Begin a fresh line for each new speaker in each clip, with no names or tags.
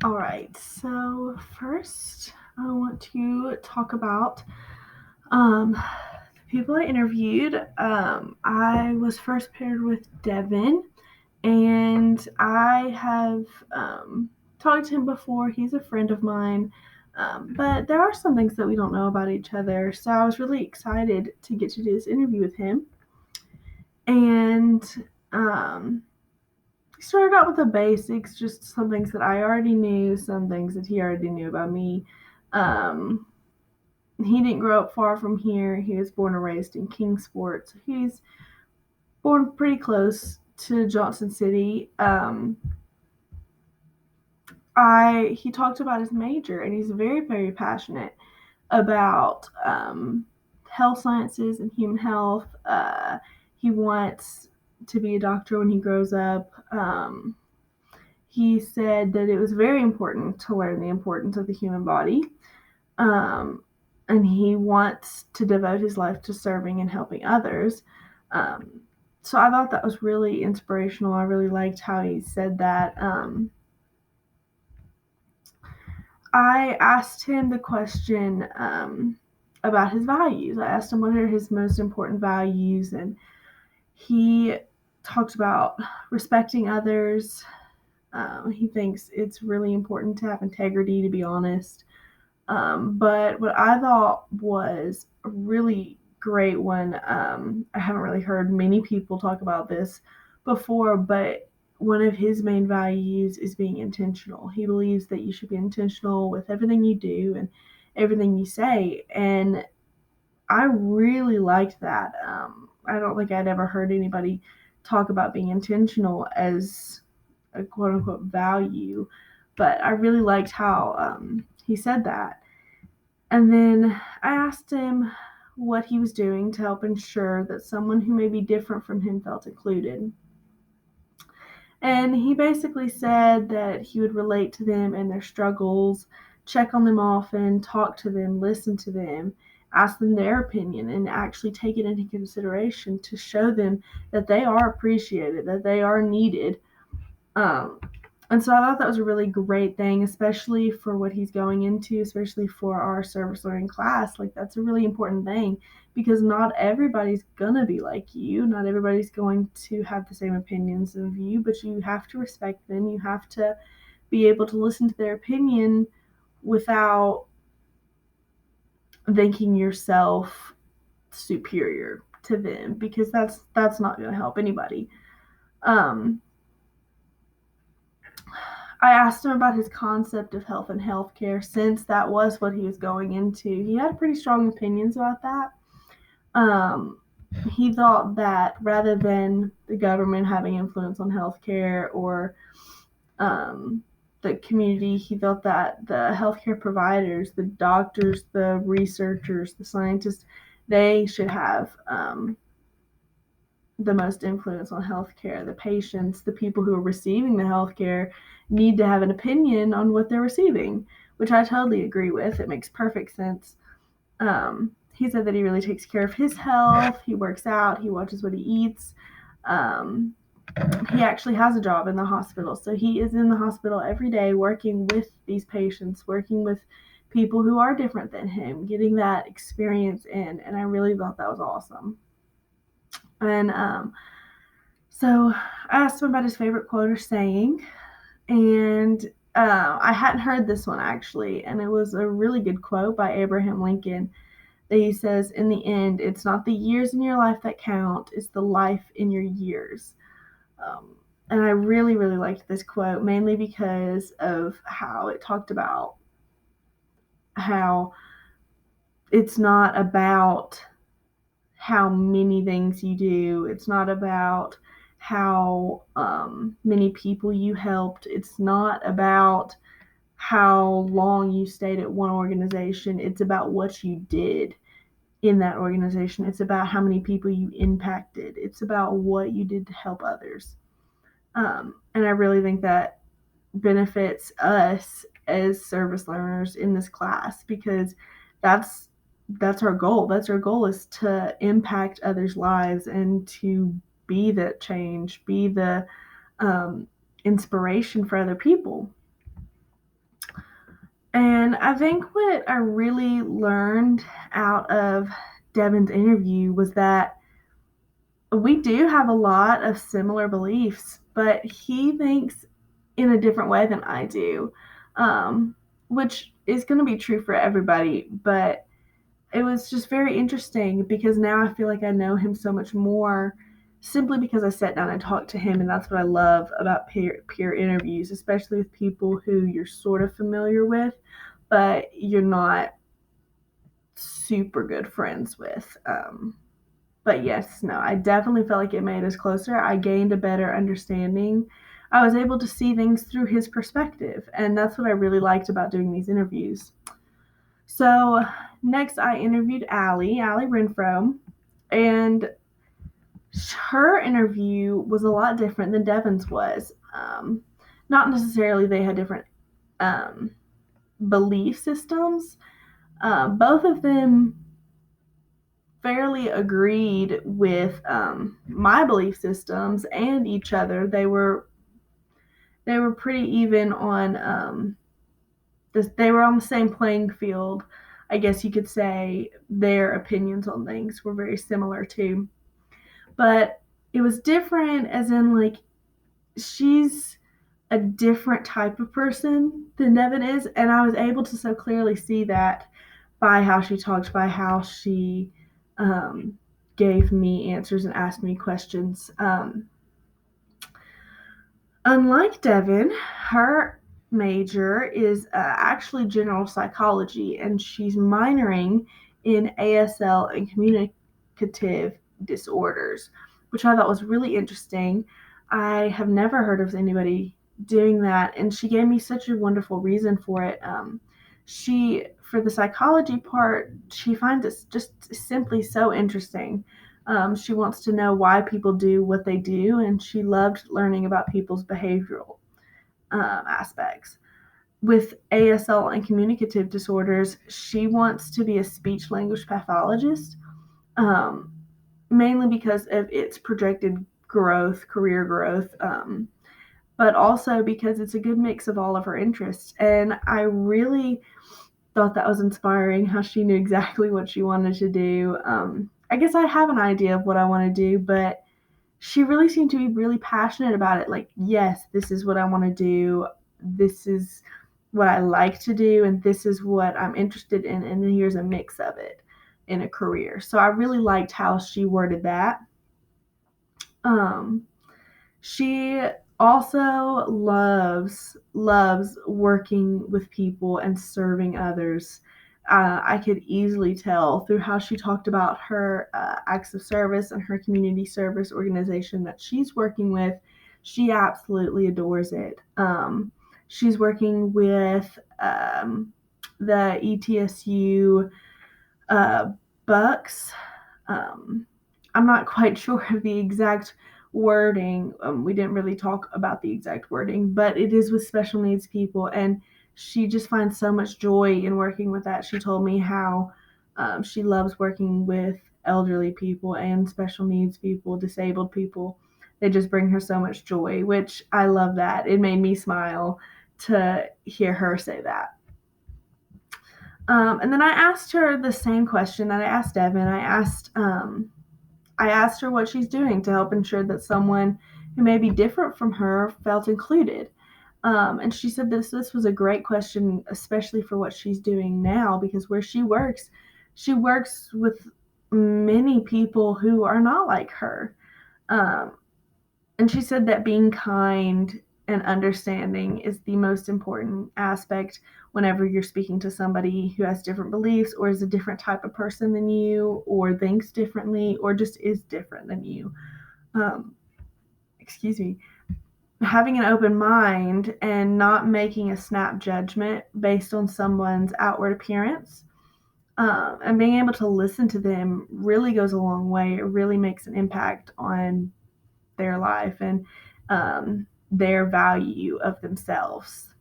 All right, so first I want to talk about the people I interviewed. I was first paired with Devin, and I have talked to him before. He's a friend of mine, but there are some things that we don't know about each other, so I was really excited to get to do this interview with him. And um, started out with the basics, just some things that I already knew, some things that he already knew about me. Um, he didn't grow up far from here. He was born and raised in Kingsport, so he's born pretty close to Johnson City. He talked about his major, and he's very passionate about health sciences and human health. He wants to be a doctor when he grows up. He said that it was very important to learn the importance of the human body. Um, and he wants to devote his life to serving and helping others. Um, so I thought that was really inspirational. I really liked how he said that. I asked him the question about his values. I asked him what are his most important values, and he talked about respecting others. He thinks it's really important to have integrity, to be honest. But what I thought was a really great one, I haven't really heard many people talk about this before, but one of his main values is being intentional. He believes that you should be intentional with everything you do and everything you say. And I really liked that. I don't think I'd ever heard anybody talk about being intentional as a quote unquote value, but I really liked how he said that. And then I asked him what he was doing to help ensure that someone who may be different from him felt included. And he basically said that he would relate to them and their struggles, check on them often, talk to them, listen to them, ask them their opinion, and actually take it into consideration to show them that they are appreciated, that they are needed. Um, and so I thought that was a really great thing, especially for what he's going into, especially for our service learning class. Like, that's a really important thing because not everybody's going to be like you. Not everybody's going to have the same opinions of you, but you have to respect them. You have to be able to listen to their opinion without thinking yourself superior to them because that's not going to help anybody. Um, I asked him about his concept of health and healthcare since that was what he was going into. He had pretty strong opinions about that. Um, he thought that rather than the government having influence on healthcare or the community, he felt that the healthcare providers, the doctors, the researchers, the scientists, they should have the most influence on healthcare. The patients, the people who are receiving the healthcare, need to have an opinion on what they're receiving, which I totally agree with. It makes perfect sense. He said that he really takes care of his health. He works out. He watches what he eats. Um, he actually has a job in the hospital, so he is in the hospital every day working with these patients, working with people who are different than him, getting that experience in, and I really thought that was awesome. And so I asked him about his favorite quote or saying, and I hadn't heard this one actually, and it was a really good quote by Abraham Lincoln that he says, "In the end, it's not the years in your life that count; it's the life in your years." Um, and I really liked this quote mainly because of how it talked about how it's not about how many things you do. It's not about how many people you helped. It's not about how long you stayed at one organization. It's about what you did in that organization. It's about how many people you impacted. It's about what you did to help others. And I really think that benefits us as service learners in this class because that's that's our goal. That's our goal is to impact others' lives and to be the change, be the um, inspiration for other people. And I think what I really learned out of Devin's interview was that we do have a lot of similar beliefs, but he thinks in a different way than I do, um, which is going to be true for everybody. But it was just very interesting because now I feel like I know him so much more simply because I sat down and talked to him. And that's what I love about peer interviews, especially with people who you're sort of familiar with, but you're not super good friends with. But yes, no, I definitely felt like it made us closer. I gained a better understanding. I was able to see things through his perspective, and that's what I really liked about doing these interviews. So next, I interviewed Allie Renfro, and her interview was a lot different than Devin's was. Not necessarily they had different um, belief systems. Both of them fairly agreed with my belief systems and each other. They were pretty even on they were on the same playing field. I guess you could say their opinions on things were very similar too. But it was different as in like she's a different type of person than Devin is, and I was able to so clearly see that by how she talked, by how she um, gave me answers and asked me questions. Unlike Devin, her major is actually general psychology, and she's minoring in ASL and communicative disorders, which I thought was really interesting. I have never heard of anybody doing that, and she gave me such a wonderful reason for it. For the psychology part, she finds it just simply so interesting. She wants to know why people do what they do, and she loved learning about people's behavioral aspects. With ASL and communicative disorders, she wants to be a speech language pathologist, um, mainly because of its projected growth, career growth, but also because it's a good mix of all of her interests. And I really thought that was inspiring how she knew exactly what she wanted to do. I guess I have an idea of what I want to do, but she really seemed to be really passionate about it. Like, yes, this is what I want to do. This is what I like to do, and this is what I'm interested in. And then here's a mix of it in a career. So I really liked how she worded that. Um, she also loves working with people and serving others. I could easily tell through how she talked about her acts of service and her community service organization that she's working with. She absolutely adores it. She's working with the ETSU uh, Bucks. Um, I'm not quite sure of the exact wording. We didn't really talk about the exact wording, but it is with special needs people, and she just finds so much joy in working with that. She told me how she loves working with elderly people and special needs people, disabled people. They just bring her so much joy, which I love that. It made me smile to hear her say that. And then I asked her the same question that I asked Devin. I asked her what she's doing to help ensure that someone who may be different from her felt included. And she said this was a great question, especially for what she's doing now, because where she works with many people who are not like her. Um, and she said that being kind and understanding is the most important aspect whenever you're speaking to somebody who has different beliefs or is a different type of person than you or thinks differently or just is different than you. Um, excuse me. Having an open mind and not making a snap judgment based on someone's outward appearance, and being able to listen to them really goes a long way. It really makes an impact on their life and their value of themselves.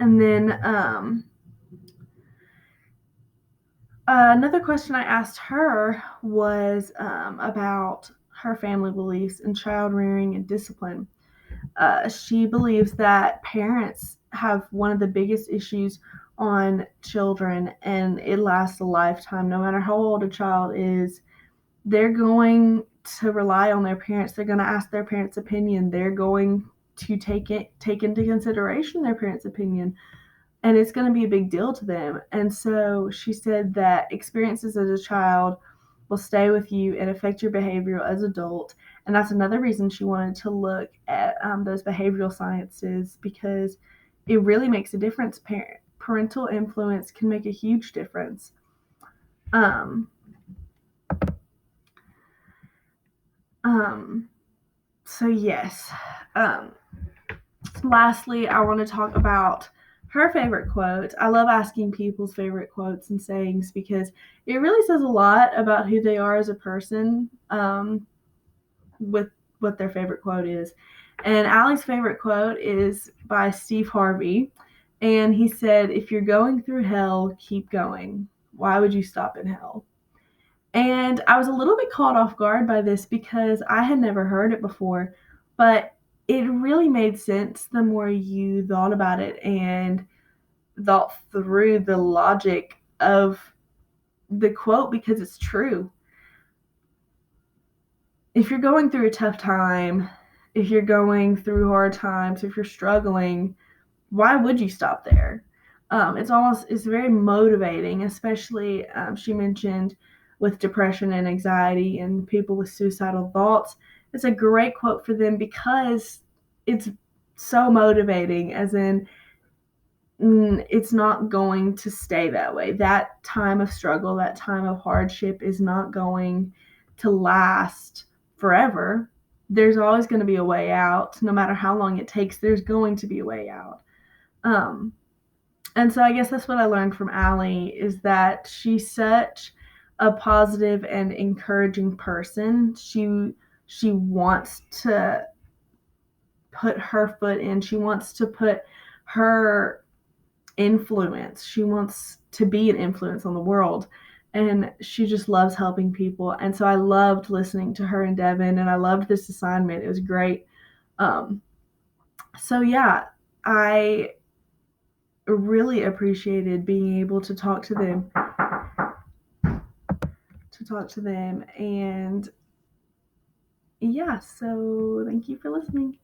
And then another question I asked her was about her family beliefs in child rearing and discipline. She believes that parents have one of the biggest issues on children, and it lasts a lifetime. No matter how old a child is, they're going to rely on their parents. They're going to ask their parents' opinion. They're going to take into consideration their parents' opinion, and it's going to be a big deal to them. And so she said that experiences as a child will stay with you and affect your behavior as an adult. And that's another reason she wanted to look at those behavioral sciences, because it really makes a difference. Parental influence can make a huge difference. Um, um, so yes. Lastly, I want to talk about her favorite quote. I love asking people's favorite quotes and sayings because it really says a lot about who they are as a person, with what their favorite quote is. And Allie's favorite quote is by Steve Harvey. And he said, "If you're going through hell, keep going. Why would you stop in hell?" And I was a little bit caught off guard by this because I had never heard it before, but it really made sense the more you thought about it and thought through the logic of the quote, because it's true. If you're going through a tough time, if you're going through hard times, if you're struggling, why would you stop there? It's very motivating, especially she mentioned with depression and anxiety and people with suicidal thoughts. It's a great quote for them because it's so motivating, as in it's not going to stay that way. That time of struggle, that time of hardship is not going to last forever. There's always going to be a way out. No matter how long it takes, there's going to be a way out. Um, and so I guess that's what I learned from Allie, is that she's such a positive and encouraging person. She wants to put her foot in. She wants to put her influence. She wants to be an influence on the world. And she just loves helping people. And so I loved listening to her and Devin, and I loved this assignment. It was great. Um, so yeah, I really appreciated being able to talk to them, and yeah, so thank you for listening.